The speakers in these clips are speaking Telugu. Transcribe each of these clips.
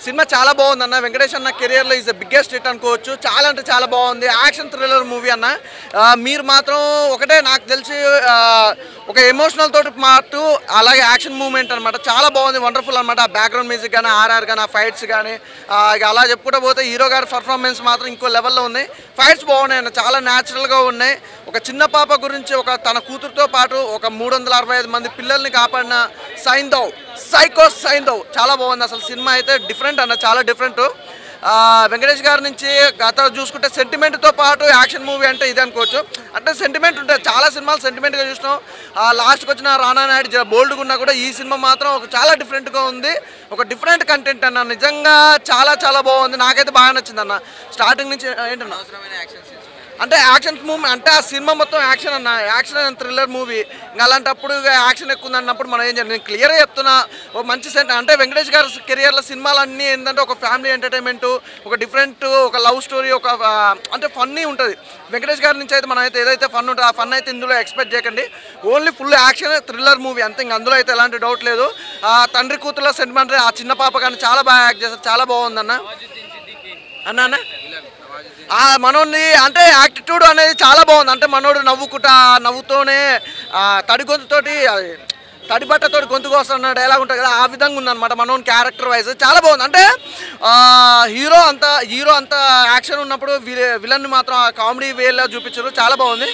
సినిమా చాలా బాగుంది అన్న. వెంకటేష్ అన్న కెరియర్లో ఈజ్ ద బిగ్గెస్ట్ హిట్ అనుకోవచ్చు. చాలా అంటే చాలా బాగుంది. యాక్షన్ థ్రిల్లర్ మూవీ అన్న. మీరు మాత్రం ఒకటే నాకు తెలిసి ఒక ఎమోషనల్ తోటి పాటు అలాగే యాక్షన్ మూమెంట్ అనమాట. చాలా బాగుంది, వండర్ఫుల్ అనమాట. ఆ బ్యాక్గ్రౌండ్ మ్యూజిక్ కానీ, ఆర్ఆర్ కానీ, ఆ ఫైట్స్ కానీ, ఇక అలా చెప్పుకుంటూ పోతే హీరో గారి పర్ఫార్మెన్స్ మాత్రం ఇంకో లెవెల్లో ఉంది. ఫైట్స్ బాగున్నాయి అన్న, చాలా న్యాచురల్గా ఉన్నాయి. ఒక చిన్న పాప గురించి, ఒక తన కూతురుతో పాటు ఒక 365 మంది పిల్లల్ని కాపాడిన సైకో సైందవ్ చాలా బాగుంది అసలు. సినిమా అయితే డిఫరెంట్ అన్న, చాలా డిఫరెంట్. వెంకటేష్ గారి నుంచి గత చూసుకుంటే సెంటిమెంట్తో పాటు యాక్షన్ మూవీ అంటే ఇది అనుకోవచ్చు. అంటే సెంటిమెంట్ ఉంటుంది, చాలా సినిమాలు సెంటిమెంట్గా చూసినాం. లాస్ట్కి వచ్చిన రానా నాయుడు బోల్డ్గా ఉన్నా కూడా ఈ సినిమా మాత్రం ఒక చాలా డిఫరెంట్గా ఉంది. ఒక డిఫరెంట్ కంటెంట్ అన్న, నిజంగా చాలా చాలా బాగుంది. నాకైతే బాగా నచ్చింది అన్న. స్టార్టింగ్ నుంచి ఏంటన్నా అంటే యాక్షన్ మూవీ అంటే ఆ సినిమా మొత్తం యాక్షన్ అన్న, యాక్షన్ అండ్ థ్రిల్లర్ మూవీ. ఇంకా అలాంటప్పుడు యాక్షన్ ఎక్కువ ఉంది అన్నప్పుడు మనం ఏం చేయాలి? నేను క్లియర్గా చెప్తున్నా, ఒక మంచి అంటే వెంకటేష్ గారి కెరియర్లో సినిమాలన్నీ ఏంటంటే ఒక ఫ్యామిలీ ఎంటర్టైన్మెంట్, ఒక డిఫరెంట్, ఒక లవ్ స్టోరీ, ఒక అంటే ఫన్నీ ఉంటుంది. వెంకటేష్ గారి నుంచి అయితే మనం అయితే ఏదైతే ఫన్ ఉంటుందో ఆ ఫన్ అయితే ఇందులో ఎక్స్పెక్ట్ చేయకండి. Only full action thriller movie అంతే, ఇంక అందులో అయితే ఎలాంటి డౌట్ లేదు. తండ్రి కూతుర్ల సెంటిమెంట్, ఆ చిన్న పాప కానీ చాలా బాగా యాక్ట్ చేస్తారు, చాలా బాగుందన్న. అన్న మనోడిని అంటే యాటిట్యూడ్ అనేది చాలా బాగుంది. అంటే మనోడు నవ్వుతోనే తడి గొంతుతోటి తడి బట్టతోటి గొంతుకు వస్తున్న డైలాగ్ ఉంటుంది కదా, ఆ విధంగా ఉందన్నమాట మనోని క్యారెక్టర్ వైజ్ చాలా బాగుంది. అంటే హీరో అంతా యాక్షన్ ఉన్నప్పుడు విలన్ని మాత్రం కామెడీ వేలా చూపించారు, చాలా బాగుంది.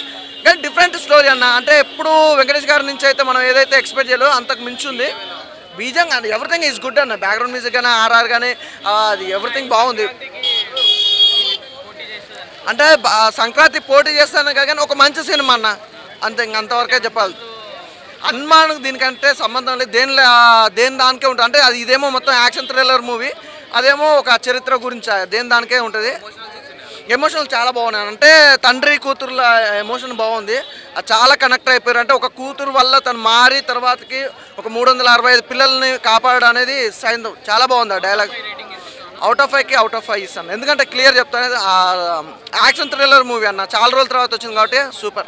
కానీ డిఫరెంట్ స్టోరీ అన్న. అంటే ఎప్పుడు వెంకటేష్ గారి నుంచి అయితే మనం ఏదైతే ఎక్స్పెక్ట్ చేయాలో అంతకు మించి ఉంది. బీజం కానీ ఎవ్రీథింగ్ ఈజ్ గుడ్ అన్న. బ్యాక్గ్రౌండ్ మ్యూజిక్ కానీ, ఆర్ఆర్ కానీ, అది ఎవ్రీథింగ్ బాగుంది. అంటే సంక్రాంతి పోటీ చేస్తాను కానీ ఒక మంచి సినిమా అన్న, అంతే. ఇంకంతవరకే చెప్పాలి. హనుమాన్కి దీనికంటే సంబంధం లేదు, దేని దానికే ఉంటుంది. అంటే అది ఇదేమో మొత్తం యాక్షన్ థ్రిల్లర్ మూవీ, అదేమో ఒక చరిత్ర గురించి, దేని దానికే ఉంటుంది. ఎమోషనల్ చాలా బాగున్నాయి. అంటే తండ్రి కూతురుల ఎమోషన్ బాగుంది, అది చాలా కనెక్ట్ అయిపోయారు. అంటే ఒక కూతురు వల్ల తను మారి తర్వాతకి ఒక 365 పిల్లల్ని కాపాడడం అనేది సైందవ్ చాలా బాగుంది. ఆ డైలాగ్ అవుట్ ఆఫ్ 5 ఇస్తాను, ఎందుకంటే క్లియర్ చెప్తాను, యాక్షన్ థ్రిల్లర్ మూవీ అన్న. చాలా రోజుల తర్వాత వచ్చింది కాబట్టి సూపర్.